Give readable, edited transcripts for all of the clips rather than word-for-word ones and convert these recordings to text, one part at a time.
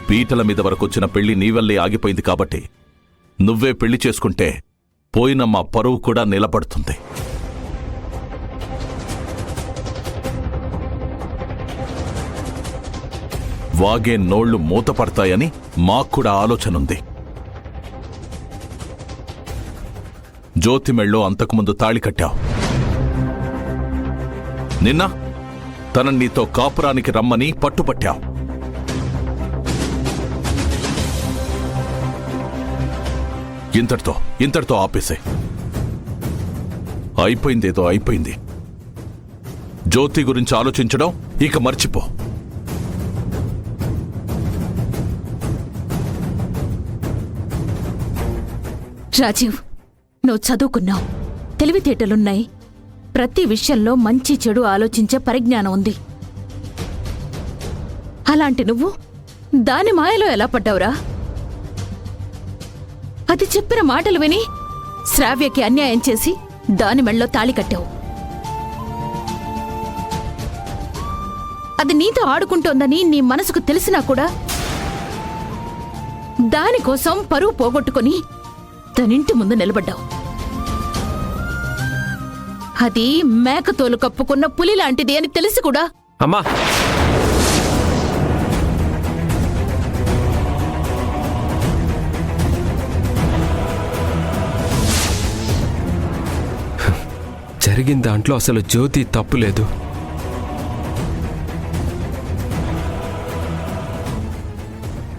పీటల మీద వరకొచ్చిన పెళ్లి నీవల్లే ఆగిపోయింది కాబట్టి నువ్వే పెళ్లి చేసుకుంటే పోయిన మా పరువు కూడా నిలబడుతుంది. వాగే నోళ్లు మూతపడతాయని మాక్కూడా ఆలోచనుంది. జ్యోతి మెళ్ళో అంతకుముందు తాళి కట్టావు. నిన్న తన నీతో కాపురానికి రమ్మని పట్టుపట్టావు. ఇంతటితో ఆపేసే. అయిపోయిందేదో అయిపోయింది. జ్యోతి గురించి ఆలోచించడం ఇక మర్చిపో. రాజీవ్, నువ్వు చదువుకున్నావు, తెలివితేటలున్నాయి, ప్రతి విషయంలో మంచి చెడు ఆలోచించే పరిజ్ఞానం ఉంది. అలాంటి నువ్వు దాని మాయలో ఎలా పడ్డావురా? అది చెప్పిన మాటలు విని శ్రావ్యకి అన్యాయం చేసి దాని మెళ్ళో తాళి కట్టావు. అది నీతో ఆడుకుంటోందని నీ మనసుకు తెలిసినా కూడా దానికోసం పరువు పోగొట్టుకుని తనింటి ముందు నిలబడ్డావు. అది మేకతోలు కప్పుకున్న పులి లాంటిది అని తెలిసి కూడా. అమ్మా, జరిగిన దాంట్లో అసలు జ్యోతి తప్పు లేదు.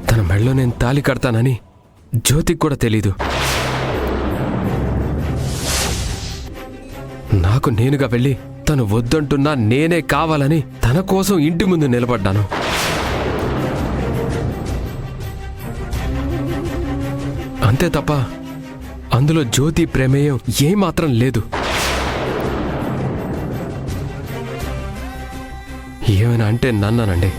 తన మెళ్ళో నేను తాళి కడతానని జ్యోతికి కూడా తెలీదు. నాకు నేనుగా వెళ్ళి తను వద్దంటున్నా నేనే కావాలని తన కోసం ఇంటి ముందు నిలబడ్డాను. అంతే తప్ప అందులో జ్యోతి ప్రమేయం ఏమాత్రం లేదు. ఏమైనా అంటే నన్నానండి,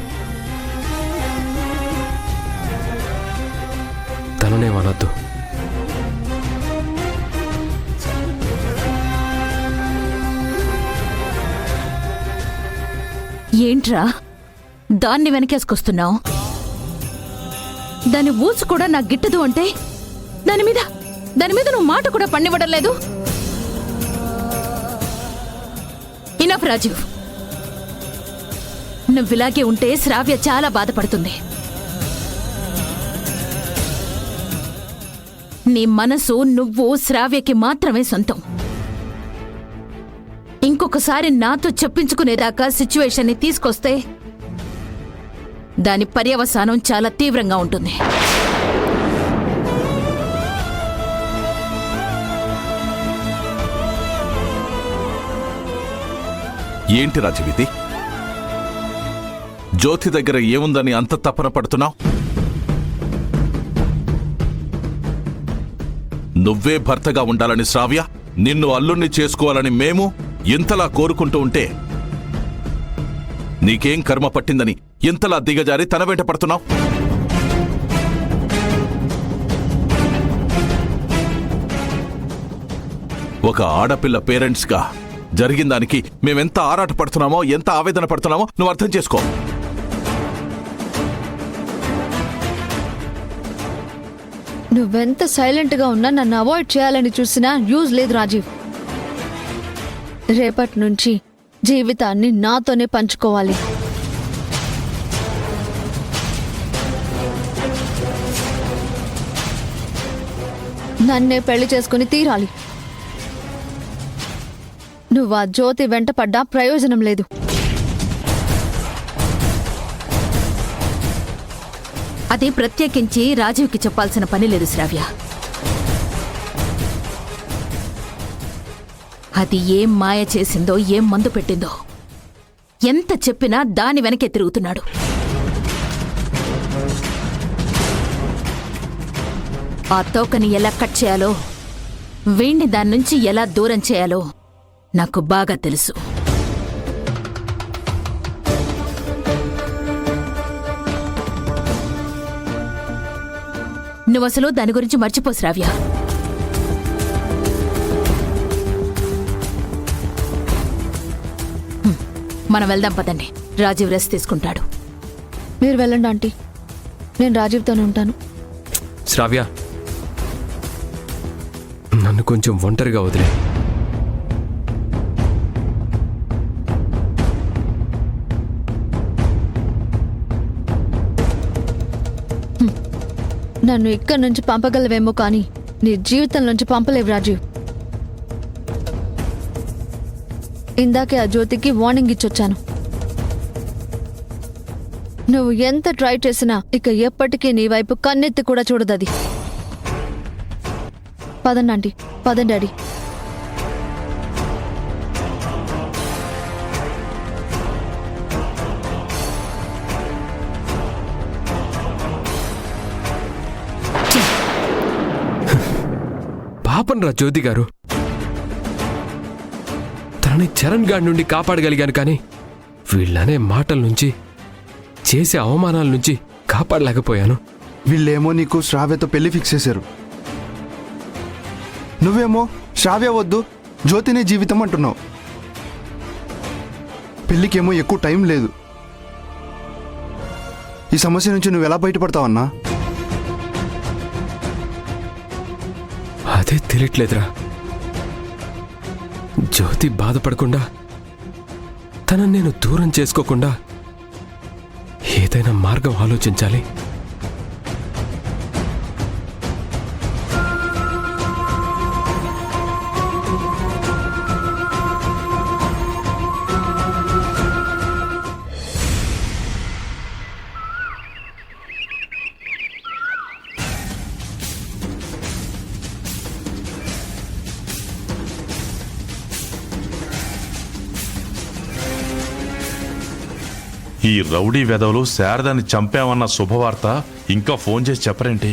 తననేమనొద్దు. ఏంట్రా దాన్ని వెనకేసుకొస్తున్నావు? దాని ఊసు కూడా నాకు గిట్టదు అంటే దాని మీద నువ్వు మాట కూడా పన్నివ్వడం లేదు. ఇనఫ్ రాజీవ్, నువ్విలాగే ఉంటే శ్రావ్య చాలా బాధపడుతుంది. నీ మనసు నువ్వు శ్రావ్యకి మాత్రమే సొంతం. ఇంకొకసారి నాతో చెప్పించుకునేదాకా సిచ్యువేషన్ని తీసుకొస్తే దాని పర్యవసానం చాలా తీవ్రంగా ఉంటుంది. ఏంటి రాజీవిది? జ్యోతి దగ్గర ఏముందని అంత తపన పడుతున్నావు? నువ్వే భర్తగా ఉండాలని శ్రావ్య, నిన్ను అల్లుణ్ణి చేసుకోవాలని మేము ఇంతలా కోరుకుంటూ ఉంటే నీకేం కర్మ పట్టిందని ఇంతలా దిగజారి తన వెంట పడుతున్నావు? ఒక ఆడపిల్ల పేరెంట్స్గా జరిగిన దానికి మేమెంత ఆరాట పడుతున్నామో, ఎంత ఆవేదన పడుతున్నామో నువ్వు అర్థం చేసుకో. నువ్వెంత సైలెంట్గా ఉన్నా నన్ను అవాయిడ్ చేయాలని చూసినా యూజ్ లేదు రాజీవ్. రేపటి నుంచి జీవితాన్ని నాతోనే పంచుకోవాలి. నన్నే పెళ్లి చేసుకుని తీరాలి. నువ్వు ఆ జ్యోతి వెంట పడ్డా ప్రయోజనం లేదు. అది ప్రత్యేకించి రాజీవ్కి చెప్పాల్సిన పని లేదు శ్రావ్య. అది ఏం మాయ చేసిందో, ఏం మందు పెట్టిందో ఎంత చెప్పినా దాని వెనకే తిరుగుతున్నాడు. ఆ తోకని ఎలా కట్ చేయాలో, వీణ్ణి దాని నుంచి ఎలా దూరం చేయాలో నాకు బాగా తెలుసు. నువ్వసలు దాని గురించి మర్చిపో శ్రావ్య. మనం వెళ్దాం పదండి. రాజీవ్ రెస్ట్ తీసుకుంటాడు. మీరు వెళ్ళండి ఆంటీ. నేను రాజీవ్తోనే ఉంటాను. శ్రావ్య, నన్ను కొంచెం ఒంటరిగా వదిలే. నన్ను ఇక్కడి నుంచి పంపగలవేమో కానీ నీ జీవితం నుంచి పంపలేవు రాజీవ్. ఇందాకే ఆ జ్యోతికి వార్నింగ్ ఇచ్చొచ్చాను. నువ్వు ఎంత ట్రై చేసినా ఇక ఎప్పటికీ నీ వైపు కన్నెత్తి కూడా చూడదది. పదండి ఆంటీ, పదండి డాడీ. పాపం రా జ్యోతి గారు, తనని చరణ్ గాడి నుండి కాపాడగలిగాను కానీ వీళ్ళనే మాటల నుంచి, చేసే అవమానాల నుంచి కాపాడలేకపోయాను. వీళ్ళేమో నీకు శ్రావ్యతో పెళ్లి ఫిక్స్ చేశారు. నువ్వేమో శ్రావ్య వద్దు జ్యోతినే జీవితం అంటున్నావు. పెళ్లికేమో ఎక్కువ టైం లేదు. ఈ సమస్య నుంచి నువ్వు ఎలా బయటపడతావన్నా? అదే తెలియట్లేదురా. జ్యోతి బాధపడకుండా, తనని నేను దూరం చేసుకోకుండా ఏదైనా మార్గం ఆలోచించాలి. ఈ రౌడీ వెధవలు శారదాన్ని చంపామన్న శుభవార్త ఇంకా ఫోన్ చేసి చెప్పరేంటి?